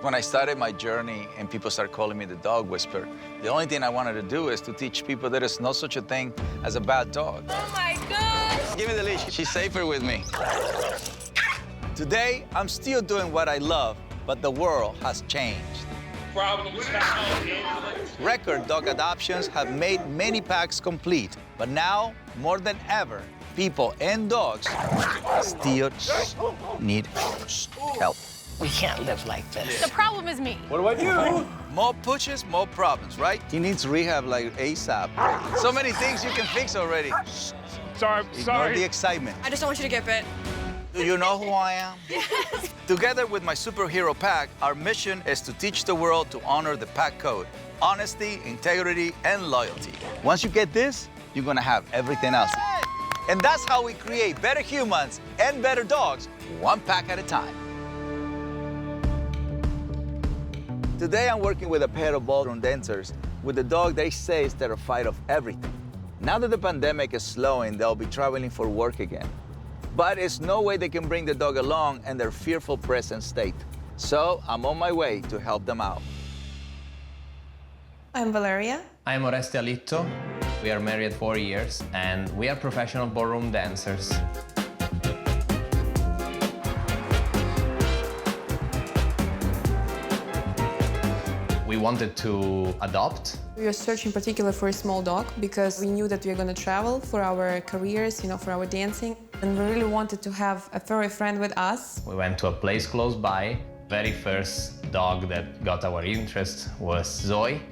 When I started my journey and people started calling me the dog whisperer, the only thing I wanted to do is to teach people there is no such a thing as a bad dog. Oh my gosh! Give me the leash. She's safer with me. Today, I'm still doing what I love, but the world has changed. Problems Record dog adoptions have made many packs complete, but now, more than ever, people and dogs still need help. We can't live like this. The problem is me. What do I do? More pushes, more problems, right? He needs rehab like ASAP. So many things you can fix already. Ignore the excitement. I just don't want you to get bit. Do you know who I am? Yes. Together with my superhero pack, our mission is to teach the world to honor the pack code. Honesty, integrity, and loyalty. Once you get this, you're gonna have everything else. And that's how we create better humans and better dogs, one pack at a time. Today, I'm working with a pair of ballroom dancers with a dog they say is terrified of everything. Now that the pandemic is slowing, they'll be traveling for work again. But it's no way they can bring the dog along in their fearful present state. So I'm on my way to help them out. I'm Valeria. I'm Oreste Alitto. We are married 4 years, and we are professional ballroom dancers. We wanted to adopt. We were searching particularly for a small dog because we knew that we were going to travel for our careers, for our dancing. And we really wanted to have a furry friend with us. We went to a place close by. Very first dog that got our interest was Zoe.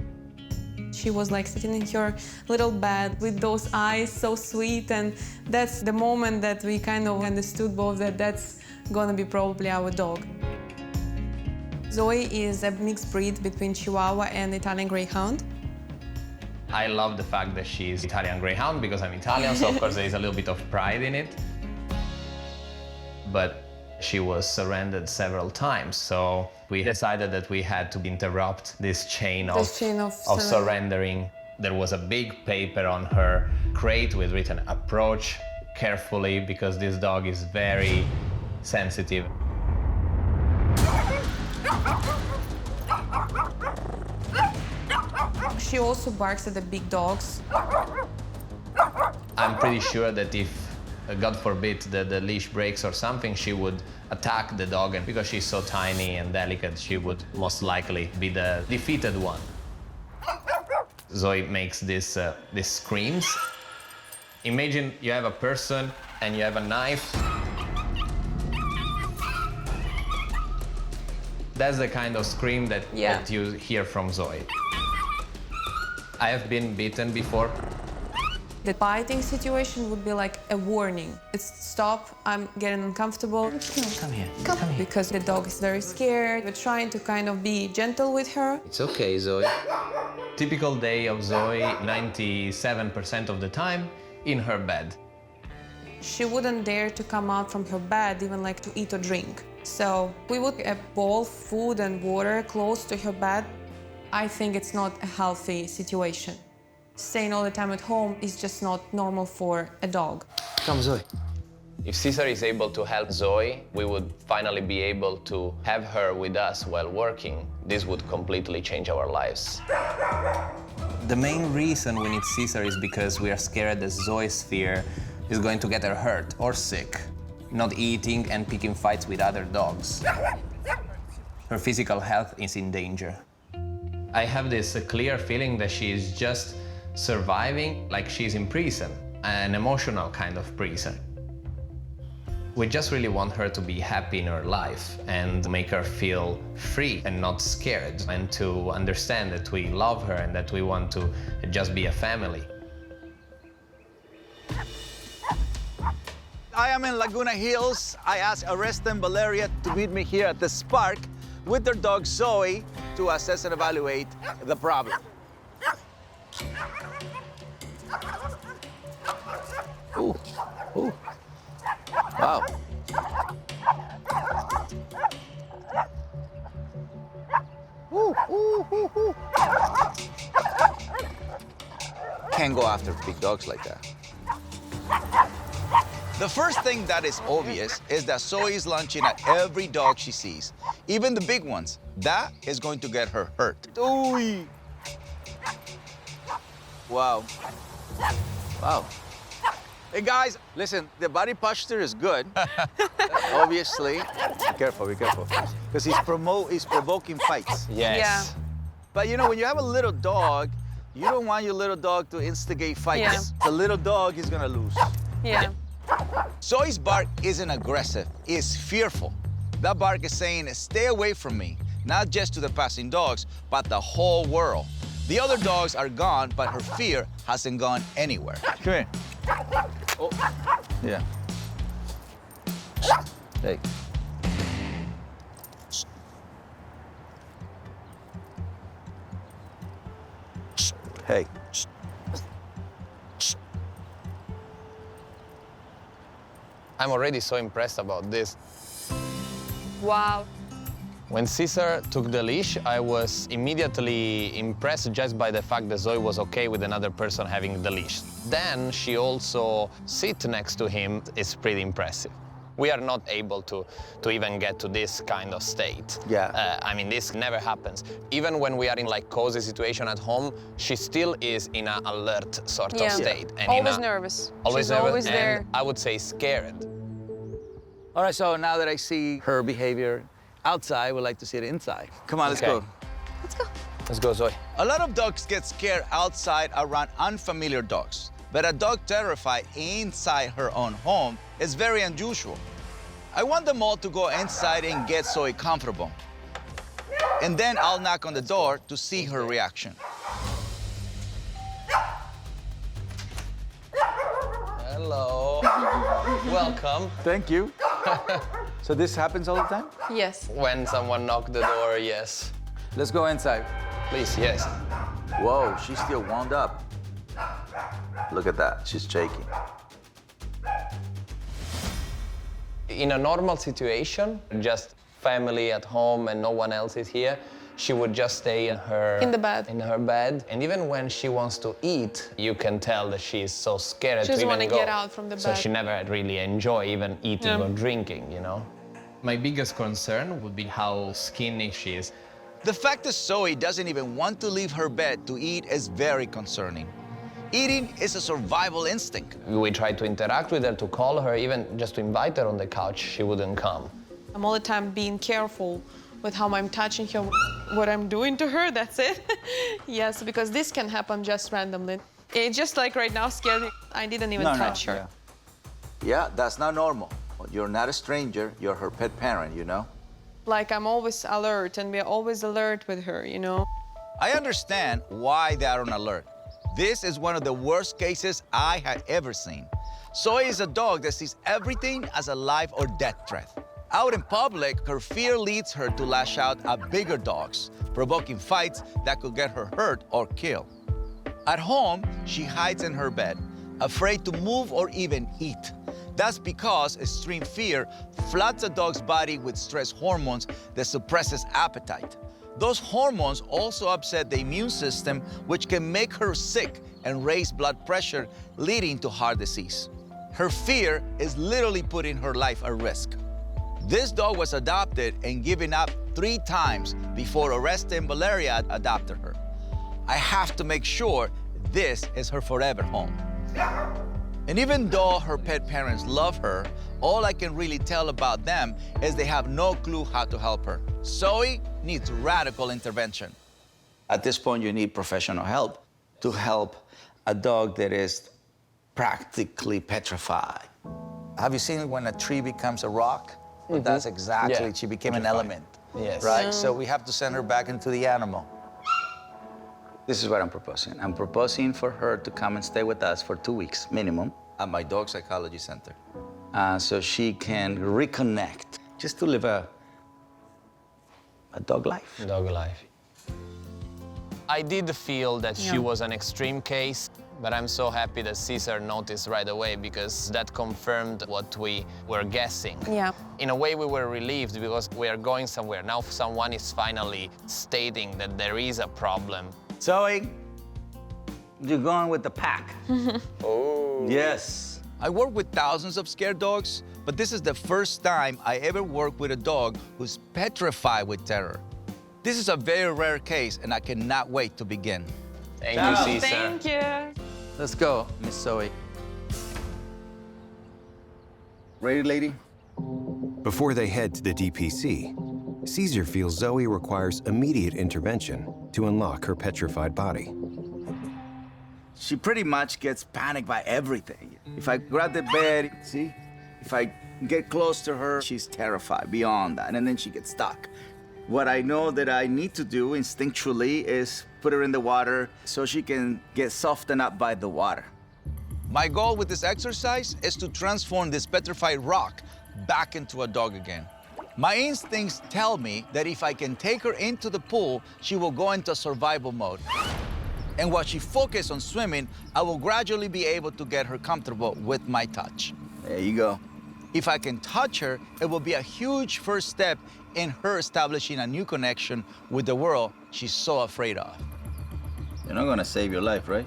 She was like sitting in her little bed with those eyes, so sweet. And that's the moment that we kind of understood both that that's going to be probably our dog. Zoe is a mixed breed between Chihuahua and Italian Greyhound. I love the fact that she's Italian Greyhound because I'm Italian, so of course there is a little bit of pride in it. But she was surrendered several times, so we decided that we had to interrupt this chain of surrendering. There was a big paper on her crate with written "approach carefully" because this dog is very sensitive. She also barks at the big dogs. I'm pretty sure that if, God forbid, the leash breaks or something, she would attack the dog, and because she's so tiny and delicate, she would most likely be the defeated one. Zoe makes these screams. Imagine you have a person and you have a knife. That's the kind of scream that you hear from Zoe. I have been bitten before. The biting situation would be like a warning. It's stop, I'm getting uncomfortable. Come here, come here. Because the dog is very scared. We're trying to kind of be gentle with her. It's okay, Zoe. Typical day of Zoe, 97% of the time, in her bed. She wouldn't dare to come out from her bed, even like to eat or drink. So we would a bowl of food and water close to her bed. I think it's not a healthy situation. Staying all the time at home is just not normal for a dog. Come, Zoe. If Cesar is able to help Zoe, we would finally be able to have her with us while working. This would completely change our lives. The main reason we need Cesar is because we are scared that Zoe's fear is going to get her hurt or sick, not eating and picking fights with other dogs. Her physical health is in danger. I have this clear feeling that she is just surviving like she's in prison, an emotional kind of prison. We just really want her to be happy in her life and make her feel free and not scared, and to understand that we love her and that we want to just be a family. I am in Laguna Hills. I asked Oreste and Valeria to meet me here at the Spark with their dog Zoe to assess and evaluate the problem. Ooh, ooh. Wow. Ooh, ooh, ooh, ooh. Can't go after big dogs like that. The first thing that is obvious is that Zoe is lunging at every dog she sees, even the big ones. That is going to get her hurt. Ooh. Wow. Wow. Hey guys, listen, the body posture is good. Obviously. Be careful, because he's provoking fights. Yes. Yeah. But you know, when you have a little dog, you don't want your little dog to instigate fights. Yeah. The little dog is gonna lose. Yeah. Zoe's bark isn't aggressive, it's fearful. That bark is saying, stay away from me, not just to the passing dogs, but the whole world. The other dogs are gone, but her fear hasn't gone anywhere. Come here. Oh. Yeah. Hey. Hey. I'm already so impressed about this. Wow. When Cesar took the leash, I was immediately impressed just by the fact that Zoe was okay with another person having the leash. Then she also sit next to him. It's pretty impressive. We are not able to even get to this kind of state. Yeah. I mean, this never happens. Even when we are in like cozy situation at home, she still is in an alert sort of state. And Always nervous. Always She's nervous always and there. I would say scared. All right, so now that I see her behavior outside, we'd like to see it inside. Come on, let's Okay. go. Let's go, Zoe. A lot of dogs get scared outside around unfamiliar dogs, but a dog terrified inside her own home is very unusual. I want them all to go inside and get Zoe comfortable. And then I'll knock on the door to see her reaction. Hello. Welcome. Thank you. So this happens all the time? Yes. When someone knocked the door, yes. Let's go inside. Please, yes. Whoa, she's still wound up. Look at that, she's shaking. In a normal situation, just family at home and no one else is here, she would just stay In the bed. in her bed. And even when she wants to eat, you can tell that she is so scared She to doesn't even want go. to get out from the So bed. she never really enjoy even eating Yeah. or drinking, you know? My biggest concern would be how skinny she is. The fact that Zoe doesn't even want to leave her bed to eat is very concerning. Eating is a survival instinct. We tried to interact with her, to call her, even just to invite her on the couch, she wouldn't come. I'm all the time being careful with how I'm touching her, what I'm doing to her, that's it. Yes, because this can happen just randomly. It just like right now scared me. I didn't even touch her. Yeah, that's not normal. You're not a stranger, you're her pet parent, you know? Like I'm always alert and we're always alert with her, you know? I understand why they are on alert. This is one of the worst cases I have ever seen. Zoe is a dog that sees everything as a life or death threat. Out in public, her fear leads her to lash out at bigger dogs, provoking fights that could get her hurt or killed. At home, she hides in her bed, afraid to move or even eat. That's because extreme fear floods a dog's body with stress hormones that suppresses appetite. Those hormones also upset the immune system, which can make her sick and raise blood pressure, leading to heart disease. Her fear is literally putting her life at risk. This dog was adopted and given up 3 times before Oreste and Valeria adopted her. I have to make sure this is her forever home. And even though her pet parents love her, all I can really tell about them is they have no clue how to help her. Zoe needs radical intervention. At this point, you need professional help to help a dog that is practically petrified. Have you seen when a tree becomes a rock? Well, that's exactly, Yeah. she became an element. Yes. Right? So we have to send her back into the animal. This is what I'm proposing. I'm proposing for her to come and stay with us for 2 weeks minimum at my dog psychology center. So she can reconnect, just to live a dog life. Dog life. I did feel that she Yeah. was an extreme case, but I'm so happy that Cesar noticed right away, because that confirmed what we were guessing. Yeah. In a way, we were relieved because we are going somewhere. Now someone is finally stating that there is a problem. Zoe, you're going with the pack. Oh. Yes. I work with thousands of scared dogs, but this is the first time I ever work with a dog who's petrified with terror. This is a very rare case, and I cannot wait to begin. Thank you, Cesar. Thank you. Let's go, Miss Zoe. Ready, lady? Before they head to the DPC, Cesar feels Zoe requires immediate intervention to unlock her petrified body. She pretty much gets panicked by everything. If I grab the bed, see? If I get close to her, she's terrified beyond that, and then she gets stuck. What I know that I need to do instinctually is put her in the water so she can get softened up by the water. My goal with this exercise is to transform this petrified rock back into a dog again. My instincts tell me that if I can take her into the pool, she will go into survival mode. And while she focuses on swimming, I will gradually be able to get her comfortable with my touch. There you go. If I can touch her, it will be a huge first step in her establishing a new connection with the world she's so afraid of. You're not gonna save your life, right?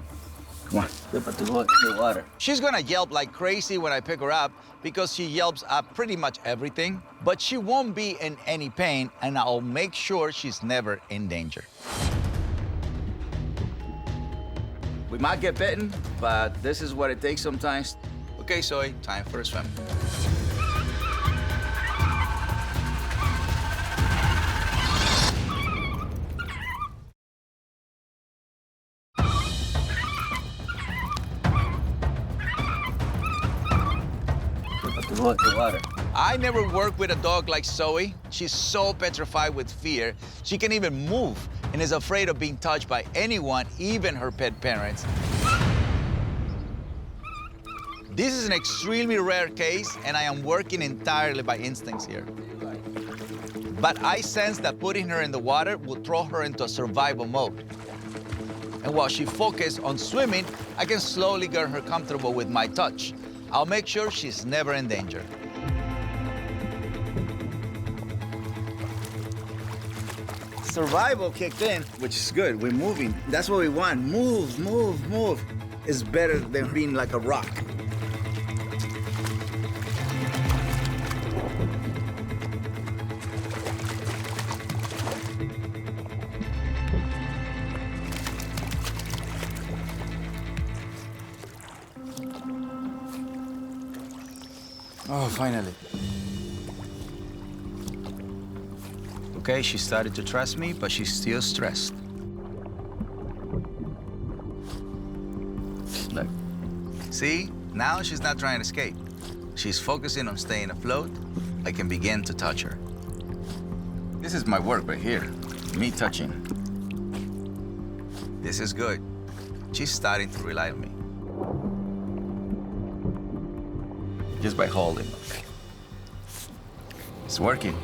Come on, flip her to go in the water. She's gonna yelp like crazy when I pick her up because she yelps at pretty much everything, but she won't be in any pain, and I'll make sure she's never in danger. We might get bitten, but this is what it takes sometimes. Okay, Zoe, time for a swim. I never worked with a dog like Zoe. She's so petrified with fear, she can't even move and is afraid of being touched by anyone, even her pet parents. This is an extremely rare case, and I am working entirely by instincts here. But I sense that putting her in the water will throw her into a survival mode. And while she focuses on swimming, I can slowly get her comfortable with my touch. I'll make sure she's never in danger. Survival kicked in, which is good. We're moving. That's what we want. Move, move, move. It's better than being like a rock. Oh, finally. Okay, she started to trust me, but she's still stressed. Look. See? Now she's not trying to escape. She's focusing on staying afloat. I can begin to touch her. This is my work right here. Me touching. This is good. She's starting to rely on me. Just by holding. It's working.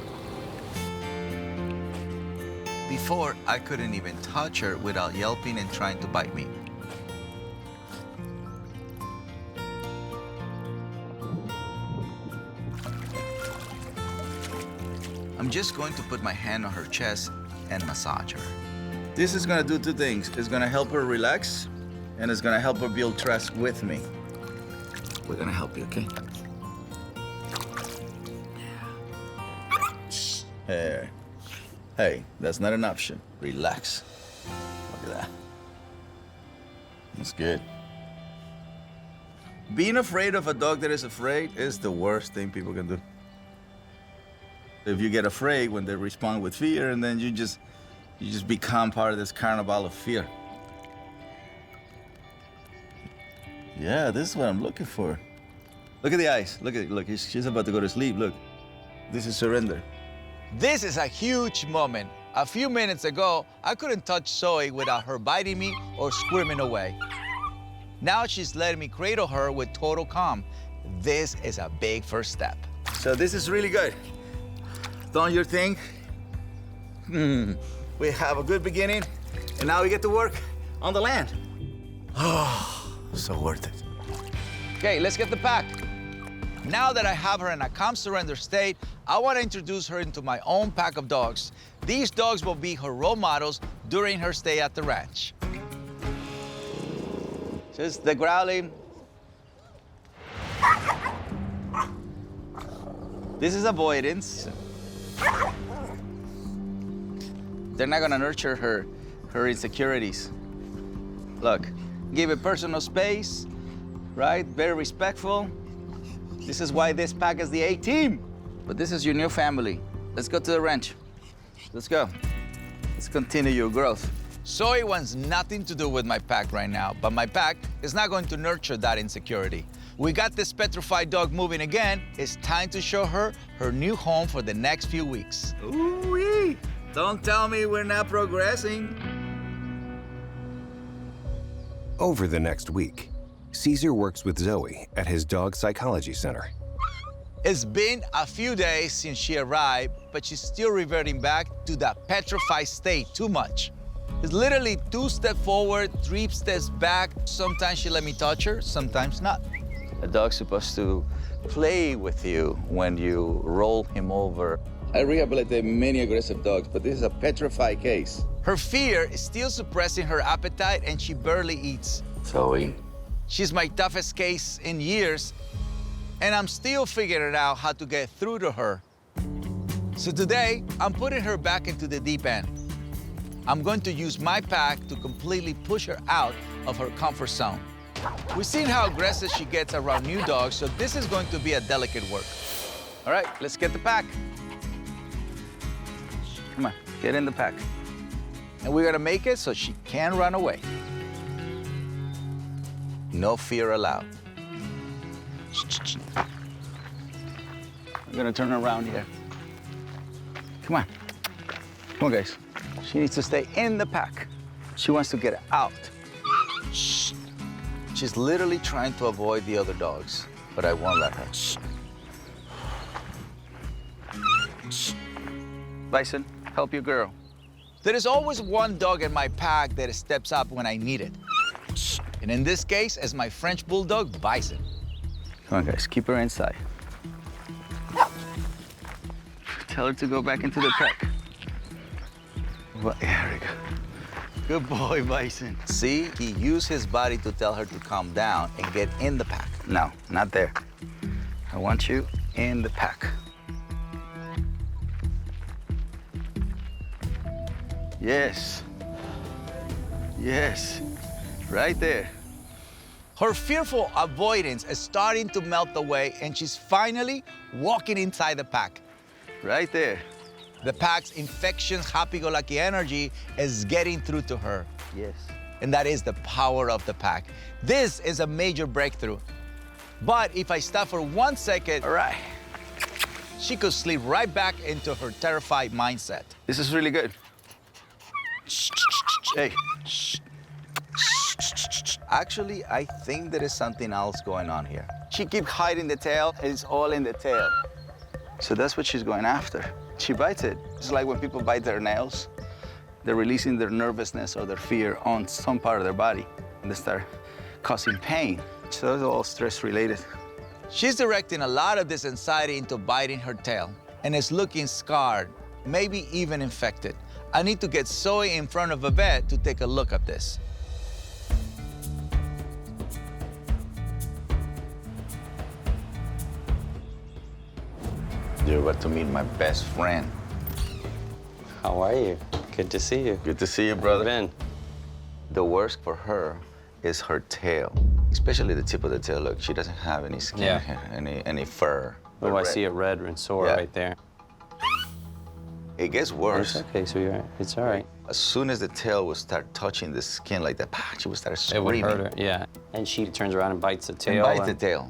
Before, I couldn't even touch her without yelping and trying to bite me. I'm just going to put my hand on her chest and massage her. This is gonna do two things. It's gonna help her relax, and it's gonna help her build trust with me. We're gonna help you, okay? There. Hey, that's not an option. Relax. Look at that. That's good. Being afraid of a dog that is afraid is the worst thing people can do. If you get afraid when they respond with fear, and then you just become part of this carnival of fear. Yeah, this is what I'm looking for. Look at the eyes. Look, she's about to go to sleep. Look, this is surrender. This is a huge moment. A few minutes ago, I couldn't touch Zoe without her biting me or squirming away. Now she's letting me cradle her with total calm. This is a big first step. So this is really good. Don't you think? We have a good beginning, and now we get to work on the land. Oh, so worth it. Okay, let's get the pack. Now that I have her in a calm surrender state, I want to introduce her into my own pack of dogs. These dogs will be her role models during her stay at the ranch. Just the growling. This is avoidance. They're not gonna nurture her insecurities. Look, give it personal space, right? Very respectful. This is why this pack is the A-team. But this is your new family. Let's go to the ranch. Let's go. Let's continue your growth. Zoe wants nothing to do with my pack right now, but my pack is not going to nurture that insecurity. We got this petrified dog moving again. It's time to show her her new home for the next few weeks. Ooh-wee. Don't tell me we're not progressing. Over the next week, Cesar works with Zoe at his dog psychology center. It's been a few days since she arrived, but she's still reverting back to that petrified state too much. It's literally 2 steps forward, 3 steps back. Sometimes she let me touch her, sometimes not. A dog's supposed to play with you when you roll him over. I rehabilitate many aggressive dogs, but this is a petrified case. Her fear is still suppressing her appetite, and she barely eats. Zoe. She's my toughest case in years, and I'm still figuring out how to get through to her. So today, I'm putting her back into the deep end. I'm going to use my pack to completely push her out of her comfort zone. We've seen how aggressive she gets around new dogs, so this is going to be a delicate work. All right, let's get the pack. Come on, get in the pack. And we're gonna make it so she can run away. No fear allowed. I'm gonna turn around here. Come on. Come on, guys. She needs to stay in the pack. She wants to get out. Shh. She's literally trying to avoid the other dogs, but I won't let her. Shh. Shh. Bison, help your girl. There is always one dog in my pack that steps up when I need it. Shh. And in this case, it's my French bulldog, Bison. Come on, guys, keep her inside. Tell her to go back into the pack. Well, there we go. Good boy, Bison. See, he used his body to tell her to calm down and get in the pack. No, not there. I want you in the pack. Yes. Yes. Right there. Her fearful avoidance is starting to melt away, and she's finally walking inside the pack. Right there. The pack's infectious, happy-go-lucky energy is getting through to her. Yes. And that is the power of the pack. This is a major breakthrough. But if I stop for 1 second, all right, she could slip right back into her terrified mindset. This is really good. Hey. Actually, I think there is something else going on here. She keeps hiding the tail, and it's all in the tail. So that's what she's going after. She bites it. It's like when people bite their nails. They're releasing their nervousness or their fear on some part of their body, and they start causing pain. So it's all stress-related. She's directing a lot of this anxiety into biting her tail, and is looking scarred, maybe even infected. I need to get Zoe in front of a vet to take a look at this. You're about to meet my best friend. How are you? Good to see you. Good to see you, brother. How you been? The worst for her is her tail, especially the tip of the tail. Look, she doesn't have any skin here, any fur. Oh, I see a red and sore right there. It gets worse. It's okay, sweetheart. It's all right. As soon as the tail would start touching the skin like that, she would start screaming. It would hurt her, yeah. And she turns around and bites the tail. And bites the tail.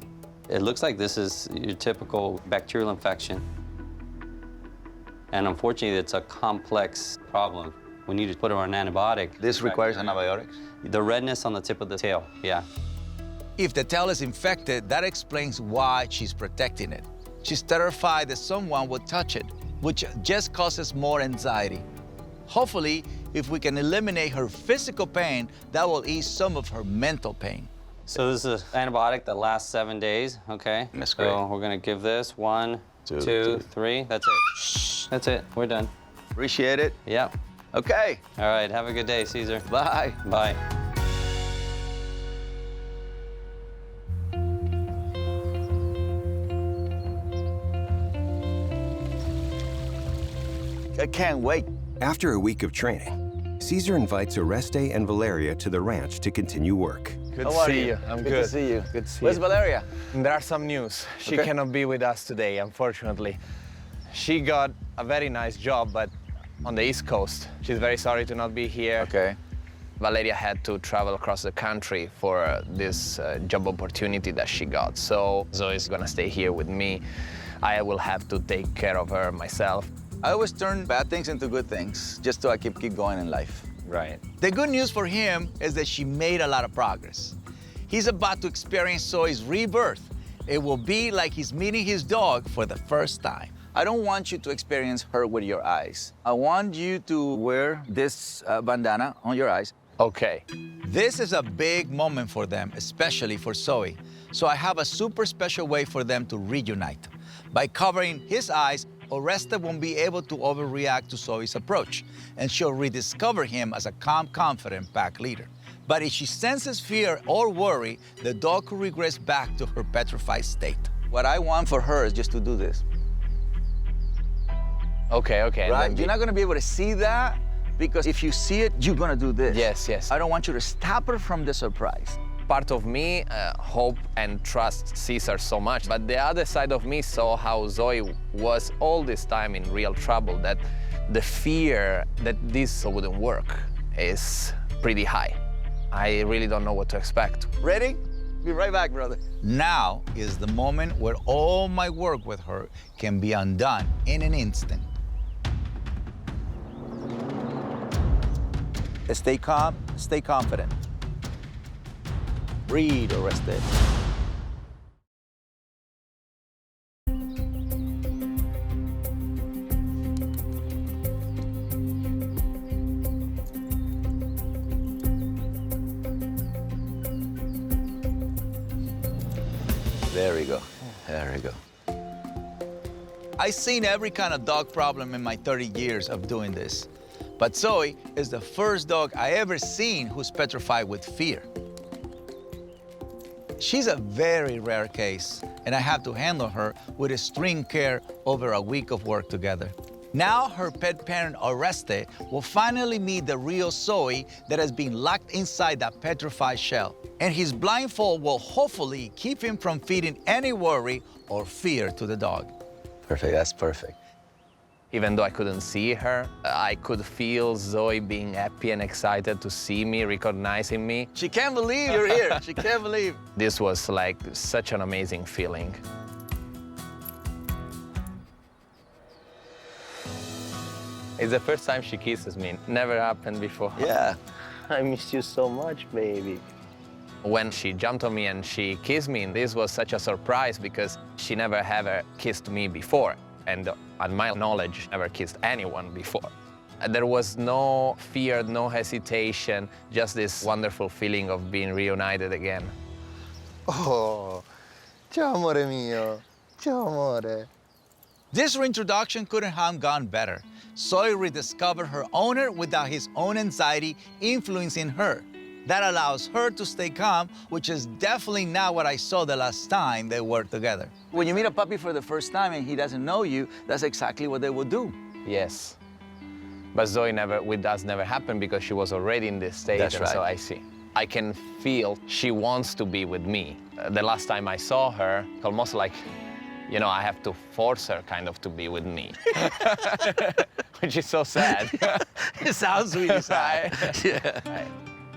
It looks like this is your typical bacterial infection. And unfortunately, it's a complex problem. We need to put her on an antibiotic. This requires antibiotics? The redness on the tip of the tail, yeah. If the tail is infected, that explains why she's protecting it. She's terrified that someone would touch it, which just causes more anxiety. Hopefully, if we can eliminate her physical pain, that will ease some of her mental pain. So this is an antibiotic that lasts 7 days, okay? That's great. So we're gonna give this 1, 2, 3. That's it. Shh. That's it. We're done. Appreciate it. Yep. Okay. All right. Have a good day, Cesar. Bye. Bye. I can't wait. After a week of training, Cesar invites Oreste and Valeria to the ranch to continue work. Good How to are see you? you. I'm Good good. to see you. Good to see Where's you. Valeria? There are some news. She Okay. cannot be with us today, unfortunately. She got a very nice job, but on the East Coast. She's very sorry to not be here. Okay. Valeria had to travel across the country for this job opportunity that she got. So Zoe's gonna stay here with me. I will have to take care of her myself. I always turn bad things into good things, just so I can keep going in life. Right. The good news for him is that she made a lot of progress. He's about to experience Zoe's rebirth. It will be like he's meeting his dog for the first time. I don't want you to experience her with your eyes. I want you to wear this bandana on your eyes. Okay. This is a big moment for them, especially for Zoe. So I have a super special way for them to reunite. By covering his eyes, Oreste won't be able to overreact to Zoe's approach, and she'll rediscover him as a calm, confident pack leader. But if she senses fear or worry, the dog could regress back to her petrified state. What I want for her is just to do this. Okay, okay. Right? You're not gonna be able to see that, because if you see it, you're gonna do this. Yes, yes. I don't want you to stop her from the surprise. Part of me hope and trust Cesar so much, but the other side of me saw how Zoe was all this time in real trouble, that the fear that this wouldn't work is pretty high. I really don't know what to expect. Ready? Be right back, brother. Now is the moment where all my work with her can be undone in an instant. Stay calm, stay confident. Breathe, Oreste. There we go. There we go. I've seen every kind of dog problem in my 30 years of doing this. But Zoe is the first dog I ever seen who's petrified with fear. She's a very rare case, and I have to handle her with extreme care over a week of work together. Now her pet parent, Oreste, will finally meet the real Zoe that has been locked inside that petrified shell. And his blindfold will hopefully keep him from feeding any worry or fear to the dog. Perfect, that's perfect. Even though I couldn't see her, I could feel Zoe being happy and excited to see me, recognizing me. She can't believe you're here. She can't believe. This was like such an amazing feeling. It's the first time she kisses me. Never happened before. Yeah. I miss you so much, baby. When she jumped on me and she kissed me, this was such a surprise because she never ever kissed me before. And on my knowledge, never kissed anyone before. There was no fear, no hesitation, just this wonderful feeling of being reunited again. Oh, ciao amore mio, ciao amore. This reintroduction couldn't have gone better. Zoe rediscovered her owner without his own anxiety influencing her. That allows her to stay calm, which is definitely not what I saw the last time they worked together. When you meet a puppy for the first time and he doesn't know you, that's exactly what they will do. Yes. But Zoe with us never happened because she was already in this stage. That's and right. So I see. I can feel she wants to be with me. The last time I saw her, almost like, you know, I have to force her kind of to be with me. Which is so sad. It sounds really sad. Yeah. Right.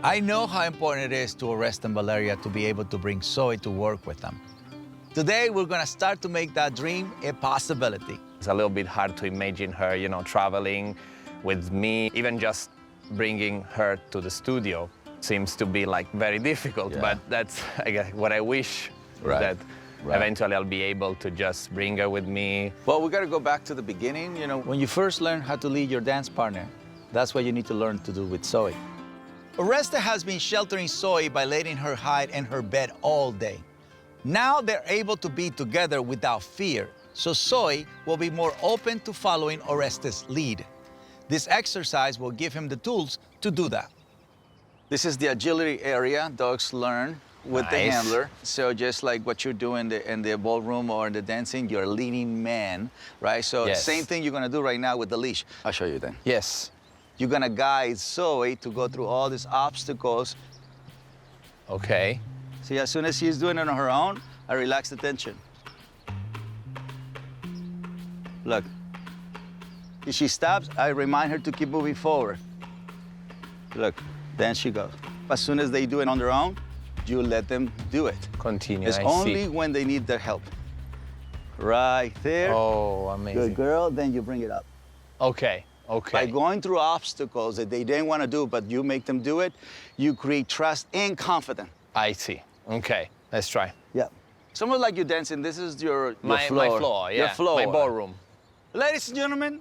I know how important it is to Oreste and Valeria to be able to bring Zoe to work with them. Today, we're gonna start to make that dream a possibility. It's a little bit hard to imagine her, you know, traveling with me. Even just bringing her to the studio seems to be like very difficult, Yeah. but that's I guess, what I wish, Right. that Right. eventually I'll be able to just bring her with me. Well, we gotta go back to the beginning. You know, when you first learn how to lead your dance partner, that's what you need to learn to do with Zoe. Oreste has been sheltering Zoe by letting her hide in her bed all day. Now they're able to be together without fear, so Zoe will be more open to following Oreste's lead. This exercise will give him the tools to do that. This is the agility area. Dogs learn with the Nice. handler. So just like what you do in the ballroom or in the dancing, you're a leading man, right? So Yes. same thing you're gonna do right now with the leash. I'll show you then. Yes. You're gonna guide Zoe to go through all these obstacles. Okay. See, as soon as she's doing it on her own, I relax the tension. Look. If she stops, I remind her to keep moving forward. Look, then she goes. As soon as they do it on their own, you let them do it. Continue. It's I only see. when they need their help. Right there. Oh, amazing. Good girl, then you bring it up. Okay. Okay. By going through obstacles that they didn't want to do, but you make them do it, you create trust and confidence. I see. Okay. Let's try. Yeah. Someone like you dancing, this is your My floor. floor. Yeah. Your floor. My ballroom. Ladies and gentlemen,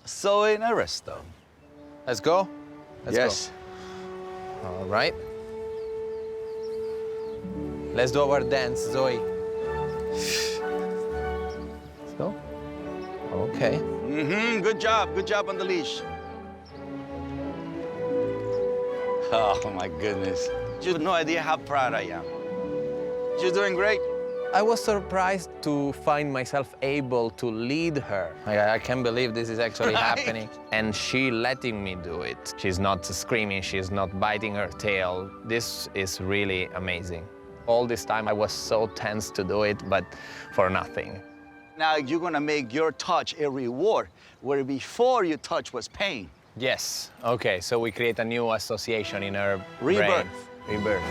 Zoe and Arresto. Let's go. Let's Yes. go. All right. Let's do our dance, Zoe. Let's go. Okay. Mm-hmm. Good job. Good job on the leash. Oh, my goodness. You have no idea how proud I am. You're doing great. I was surprised to find myself able to lead her. I can't believe this is actually happening. And she letting me do it. She's not screaming, she's not biting her tail. This is really amazing. All this time I was so tense to do it, but for nothing. Now you're gonna make your touch a reward, where before your touch was pain. Yes, okay, so we create a new association in her Rebirth. brain. Rebirth.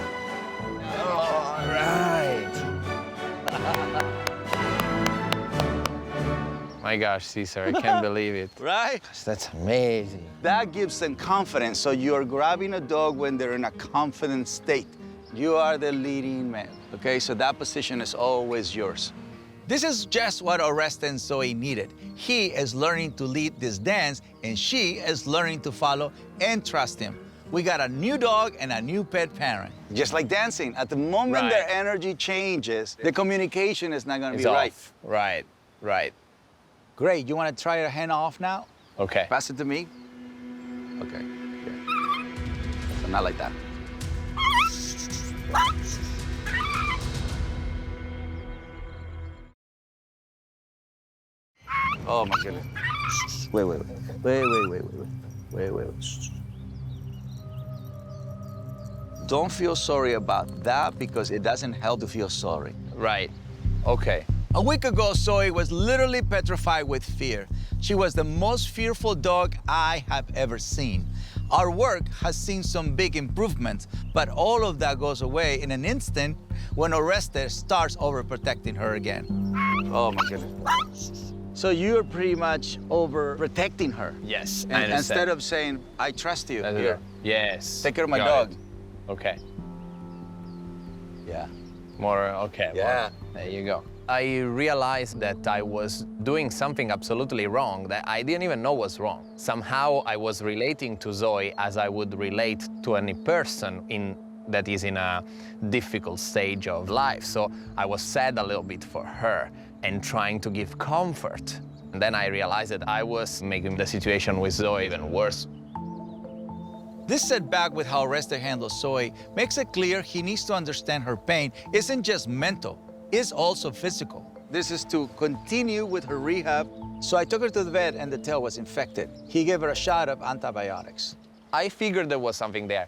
All right. My gosh, Cesar, I can't believe it. Right? That's amazing. That gives them confidence. So you're grabbing a dog when they're in a confident state. You are the leading man, okay? So that position is always yours. This is just what Oreste and Zoe needed. He is learning to lead this dance, and she is learning to follow and trust him. We got a new dog and a new pet parent. Just like dancing, at the moment their energy changes, the communication is not gonna be right. Right, right. Great, you wanna try your hand off now? Okay. Pass it to me. Okay, good. So not like that. Oh my goodness. Wait. Don't feel sorry about that because it doesn't help to feel sorry. Right. Okay. A week ago, Zoe was literally petrified with fear. She was the most fearful dog I have ever seen. Our work has seen some big improvements, but all of that goes away in an instant when Oreste starts overprotecting her again. Oh my goodness. So you're pretty much overprotecting her. Yes, I And understand. instead of saying, I trust you, here, Yes. take care of my Got dog. it. Okay. Yeah. More, okay. Yeah. More. There you go. I realized that I was doing something absolutely wrong that I didn't even know was wrong. Somehow I was relating to Zoe as I would relate to any person that is in a difficult stage of life. So I was sad a little bit for her and trying to give comfort. And then I realized that I was making the situation with Zoe even worse. This setback with how Oreste handles Zoe makes it clear he needs to understand her pain isn't just mental, it's also physical. This is to continue with her rehab. So I took her to the vet and the tail was infected. He gave her a shot of antibiotics. I figured there was something there.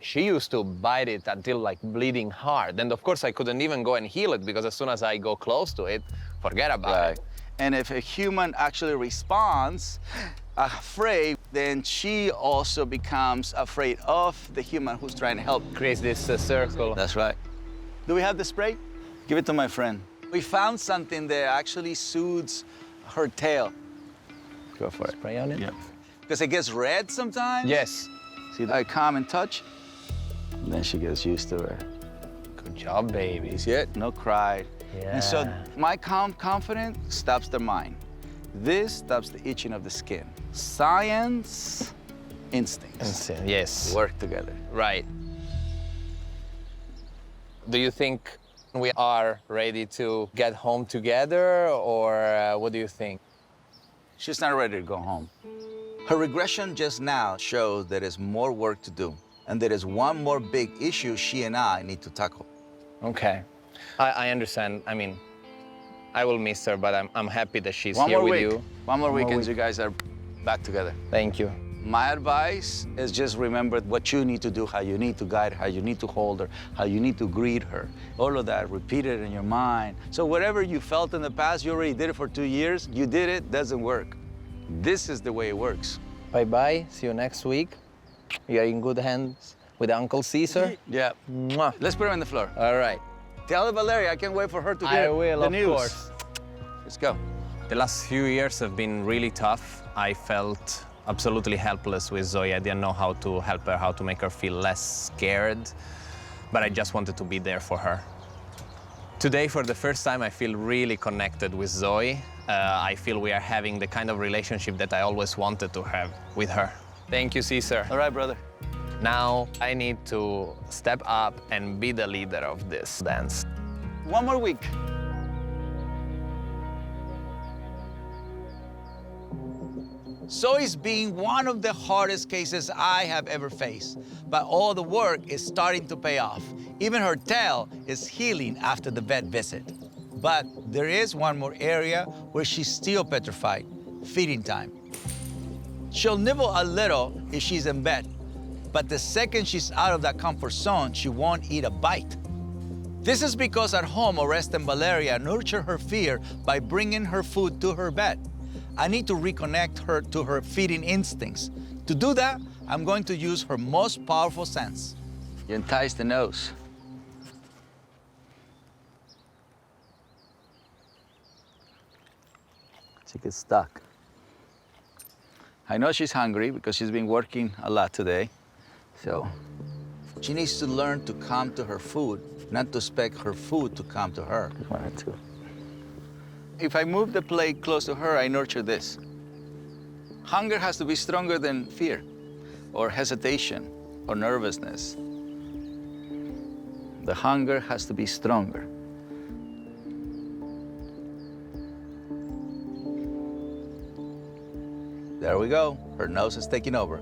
She used to bite it until like bleeding hard. And of course I couldn't even go and heal it because as soon as I go close to it, forget about it. And if a human actually responds afraid, then she also becomes afraid of the human who's trying to help. Creates this circle. That's right. Do we have the spray? Give it to my friend. We found something that actually soothes her tail. Go for it. Spray on it? Yeah. Because it gets red sometimes. Yes. See, I calm and touch, and then she gets used to it. Good job, baby. See it? No cry. Yeah. And so my calm confidence stops the mind. This stops the itching of the skin. Science, instincts. Yes. Work together. Right. Do you think we are ready to get home together, or what do you think? She's not ready to go home. Her regression just now shows there is more work to do, and there is one more big issue she and I need to tackle. Okay. I understand. I mean, I will miss her, but I'm happy that she's One here more with week. you. One more week and you guys are back together. Thank you. My advice is just remember what you need to do, how you need to guide her, how you need to hold her, how you need to greet her. All of that, repeat it in your mind. So whatever you felt in the past, you already did it for 2 years, you did it, doesn't work. This is the way it works. Bye-bye. See you next week. You are in good hands with Uncle Cesar. Yeah. Mwah. Let's put her on the floor. All right. Tell Valeria, I can't wait for her to hear I will, the of news. course. Let's go. The last few years have been really tough. I felt absolutely helpless with Zoe. I didn't know how to help her, how to make her feel less scared, but I just wanted to be there for her. Today, for the first time, I feel really connected with Zoe. I feel we are having the kind of relationship that I always wanted to have with her. Thank you, Cesar. All right, brother. Now I need to step up and be the leader of this dance. One more week. Zoe's being one of the hardest cases I have ever faced, but all the work is starting to pay off. Even her tail is healing after the vet visit. But there is one more area where she's still petrified, feeding time. She'll nibble a little if she's in bed, but the second she's out of that comfort zone, she won't eat a bite. This is because at home, Oreste and Valeria nurture her fear by bringing her food to her bed. I need to reconnect her to her feeding instincts. To do that, I'm going to use her most powerful sense. You entice the nose. She gets stuck. I know she's hungry because she's been working a lot today. So she needs to learn to come to her food, not to expect her food to come to her. One or two. If I move the plate close to her, I nurture this. Hunger has to be stronger than fear, or hesitation, or nervousness. The hunger has to be stronger. There we go. Her nose is taking over.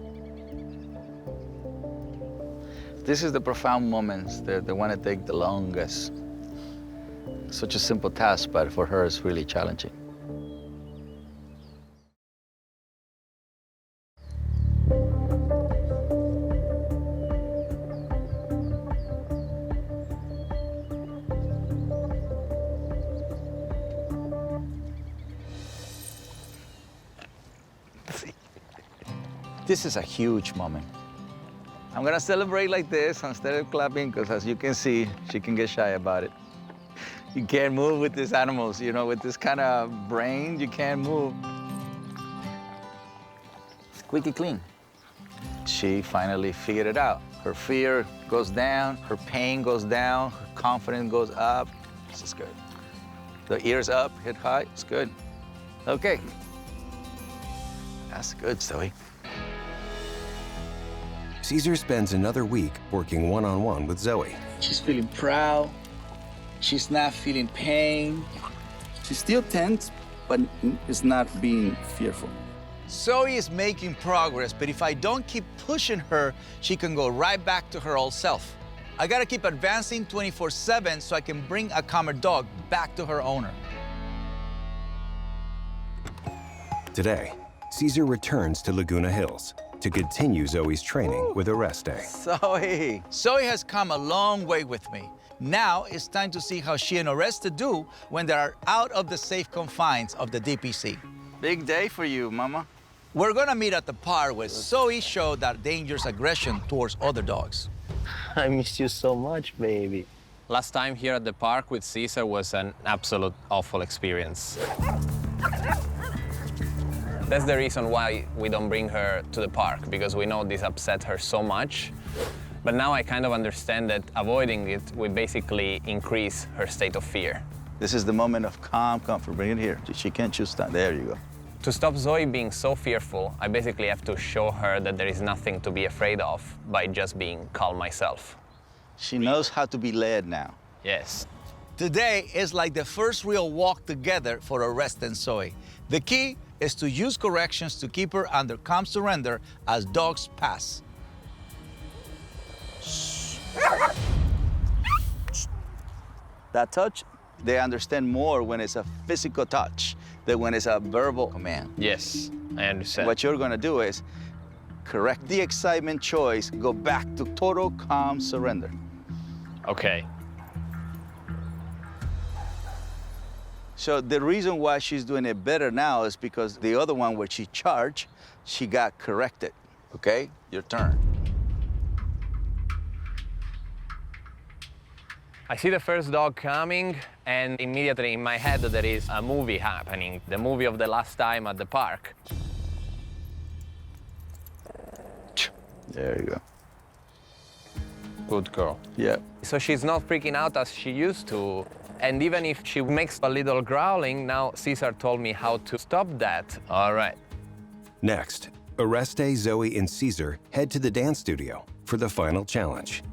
This is the profound moments, the one that take the longest. Such a simple task, but for her, it's really challenging. This is a huge moment. I'm gonna celebrate like this instead of clapping, because as you can see, she can get shy about it. You can't move with these animals, you know, with this kind of brain, you can't move. Squeaky clean. She finally figured it out. Her fear goes down, her pain goes down, her confidence goes up. This is good. The ears up, head high, it's good. Okay. That's good, Zoe. Cesar spends another week working one-on-one with Zoe. She's feeling proud. She's not feeling pain. She's still tense, but is not being fearful. Zoe is making progress, but if I don't keep pushing her, she can go right back to her old self. I gotta keep advancing 24/7 so I can bring a calmer dog back to her owner. Today, Cesar returns to Laguna Hills to continue Zoe's training with Oreste. Zoe has come a long way with me. Now it's time to see how she and Oreste do when they are out of the safe confines of the DPC. Big day for you, Mama. We're gonna meet at the park where Zoe showed that dangerous aggression towards other dogs. I miss you so much, baby. Last time here at the park with Cesar was an absolute awful experience. That's the reason why we don't bring her to the park, because we know this upset her so much. But now I kind of understand that avoiding it would basically increase her state of fear. This is the moment of calm comfort. Bring it here. She can't choose that. There you go. To stop Zoe being so fearful, I basically have to show her that there is nothing to be afraid of by just being calm myself. She knows how to be led now. Yes. Today is like the first real walk together for Oreste and Zoe. The key is to use corrections to keep her under calm surrender as dogs pass. That touch, they understand more when it's a physical touch than when it's a verbal command. Yes, I understand. What you're gonna do is correct the excitement choice, go back to total calm surrender. Okay. So the reason why she's doing it better now is because the other one where she charged, she got corrected. Okay, your turn. I see the first dog coming, and immediately in my head there is a movie happening, the movie of the last time at the park. There you go. Good girl. Yeah. So she's not freaking out as she used to. And even if she makes a little growling, now Cesar told me how to stop that. All right. Next, Oreste, Zoe, and Cesar head to the dance studio for the final challenge.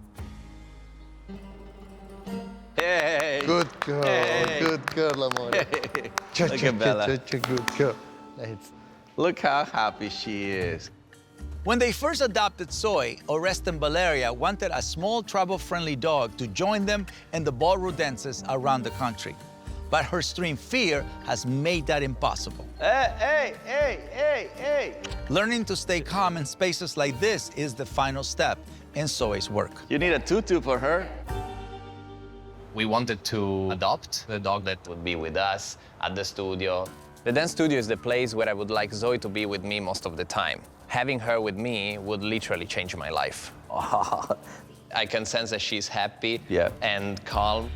Hey. Good girl. Hey. Good girl, amore. Look Cha, at Bella. good girl. Let's Look how happy she is. When they first adopted Zoe, Oreste and Valeria wanted a small travel-friendly dog to join them in the ballroom dances around the country. But her extreme fear has made that impossible. Hey. Learning to stay calm in spaces like this is the final step in Zoe's work. You need a tutu for her. We wanted to adopt the dog that would be with us at the studio. The dance studio is the place where I would like Zoe to be with me most of the time. Having her with me would literally change my life. I can sense that she's happy and calm.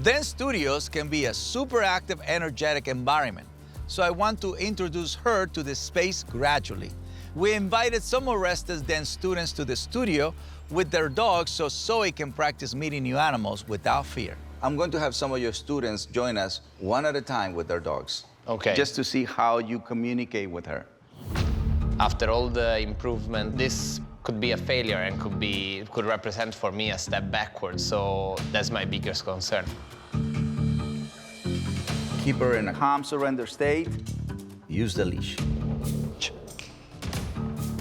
Dance studios can be a super active, energetic environment. So I want to introduce her to this space gradually. We invited some Oreste's dance students to the studio with their dogs so Zoe can practice meeting new animals without fear. I'm going to have some of your students join us one at a time with their dogs. Okay. Just to see how you communicate with her. After all the improvement, this could be a failure and could represent for me a step backwards. So that's my biggest concern. Keep her in a calm surrender state. Use the leash.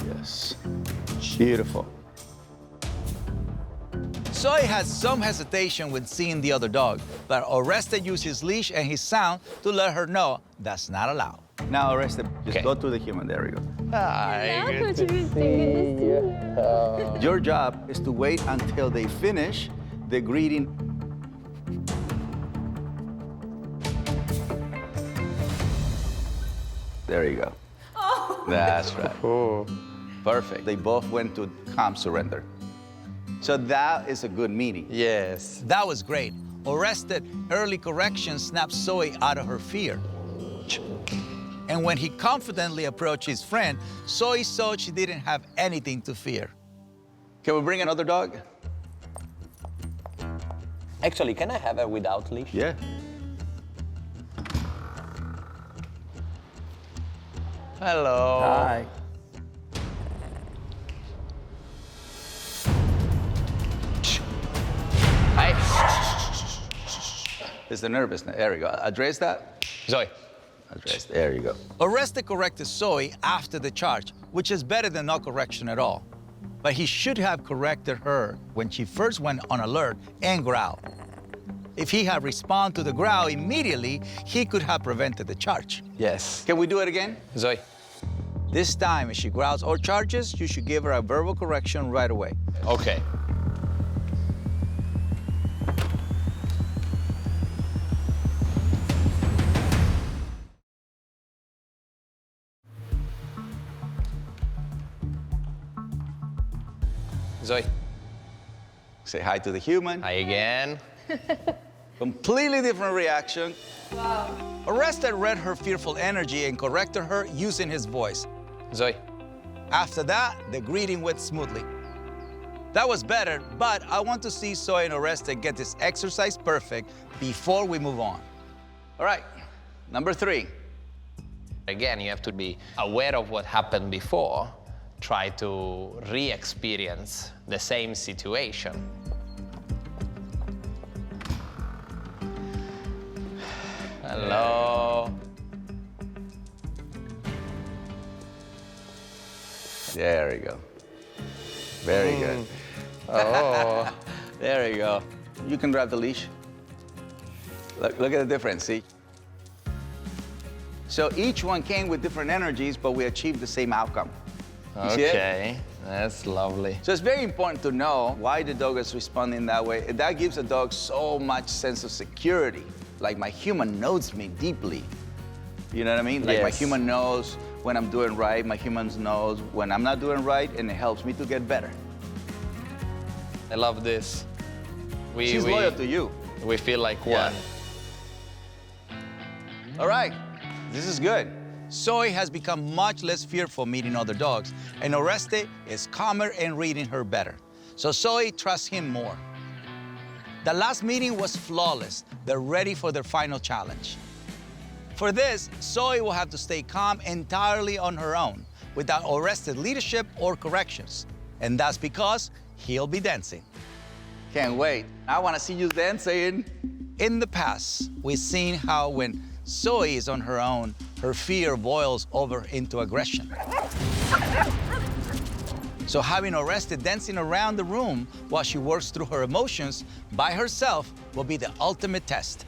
Yes. Beautiful. Zoe has some hesitation with seeing the other dog, but Oreste used his leash and his sound to let her know that's not allowed. Now, Oreste, just go to the human. There we go. Hi, good to see you. Your job is to wait until they finish the greeting. There you go. Oh. That's right. Oh. Perfect. They both went to calm surrender. So that is a good meeting. Yes. That was great. Oreste early correction snapped Zoe out of her fear. And when he confidently approached his friend, Zoe saw she didn't have anything to fear. Can we bring another dog? Actually, can I have her without leash? Yeah. Hello. Hi. Hi. It's the nervousness. There we go. Address that. Zoe. Address. There you go. Oreste corrected Zoe after the charge, which is better than no correction at all. But he should have corrected her when she first went on alert and growled. If he had responded to the growl immediately, he could have prevented the charge. Yes. Can we do it again? Zoe. This time, if she growls or charges, you should give her a verbal correction right away. Okay. Zoe. Say hi to the human. Hi again. Completely different reaction. Wow. Oreste read her fearful energy and corrected her using his voice. Zoe. After that, the greeting went smoothly. That was better, but I want to see Zoe and Oreste get this exercise perfect before we move on. All right, number 3. Again, you have to be aware of what happened before. Try to re-experience the same situation. Hello. There we go. Very good. Oh. There you go. You can grab the leash. Look at the difference, see? So each one came with different energies, but we achieved the same outcome. You see it? Okay, that's lovely. So it's very important to know why the dog is responding that way. And that gives the dog so much sense of security. Like my human knows me deeply. You know what I mean? Like my Yes. human knows when I'm doing right, my human knows when I'm not doing right, and it helps me to get better. I love this. She's loyal to you. We feel like Yeah. one. All right, this is good. Zoe has become much less fearful meeting other dogs, and Oreste is calmer and reading her better. So Zoe trusts him more. The last meeting was flawless. They're ready for their final challenge. For this, Zoe will have to stay calm entirely on her own, without Oreste's leadership or corrections. And that's because he'll be dancing. Can't wait. I want to see you dancing. In the past, we've seen how when Zoe is on her own, her fear boils over into aggression. So having Oreste dancing around the room while she works through her emotions by herself will be the ultimate test.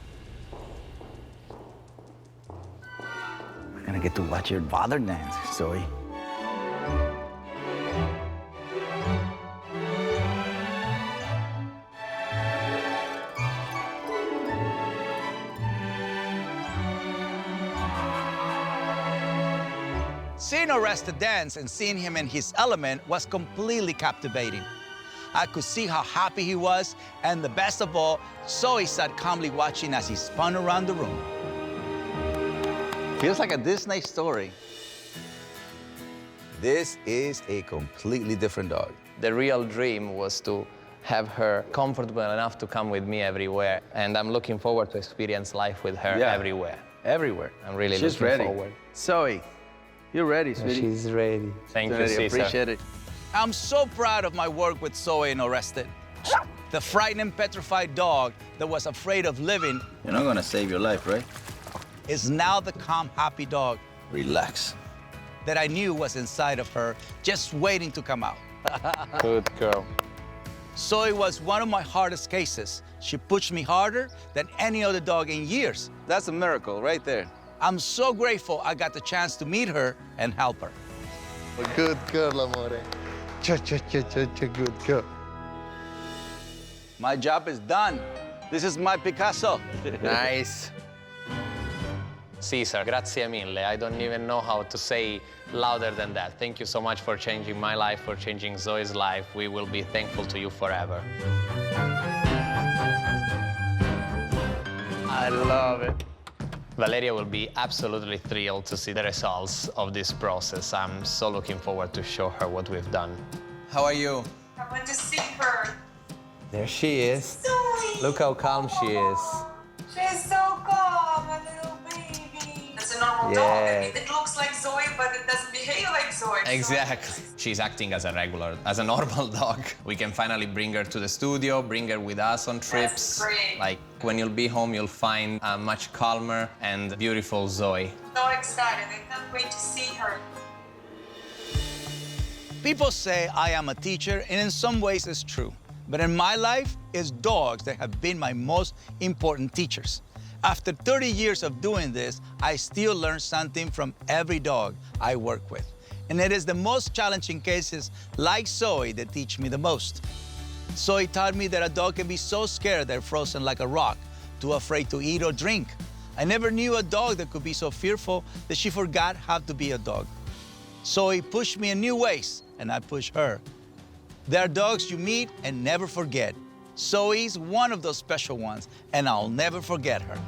We're gonna get to watch your father dance, Zoe. Seeing Oreste dance and seeing him in his element was completely captivating. I could see how happy he was, and the best of all, Zoe sat calmly watching as he spun around the room. Feels like a Disney story. This is a completely different dog. The real dream was to have her comfortable enough to come with me everywhere, and I'm looking forward to experience life with her everywhere. Everywhere. I'm really She's looking ready. forward. Zoe, you're ready, sweetie. She's ready. Thank you, Ready, Cesar. appreciate it. I'm so proud of my work with Zoe and Oreste. The frightened, petrified dog that was afraid of living. You're not gonna save your life, right? Is now the calm, happy dog. Relax. That I knew was inside of her, just waiting to come out. Good girl. Zoe was one of my hardest cases. She pushed me harder than any other dog in years. That's a miracle right there. I'm so grateful I got the chance to meet her and help her. Good girl, amore. Good girl. My job is done. This is my Picasso. Nice. Cesar, grazie mille. I don't even know how to say louder than that. Thank you so much for changing my life, for changing Zoe's life. We will be thankful to you forever. I love it. Valeria will be absolutely thrilled to see the results of this process. I'm so looking forward to show her what we've done. How are you? I want to see her. There she is. Zoe! Look how calm she is. She's so calm, a little baby. That's a normal dog. I mean, it looks like Zoe, but it doesn't behave like Zoe. Exactly. She's acting as a normal dog. We can finally bring her to the studio, bring her with us on trips. That's great. Like, when you'll be home, you'll find a much calmer and beautiful Zoe. So excited. I can't wait to see her. People say I am a teacher, and in some ways it's true. But in my life, it's dogs that have been my most important teachers. After 30 years of doing this, I still learn something from every dog I work with. And it is the most challenging cases like Zoe that teach me the most. Zoe taught me that a dog can be so scared they're frozen like a rock, too afraid to eat or drink. I never knew a dog that could be so fearful that she forgot how to be a dog. Zoe pushed me in new ways, and I pushed her. There are dogs you meet and never forget. Zoe's one of those special ones, and I'll never forget her.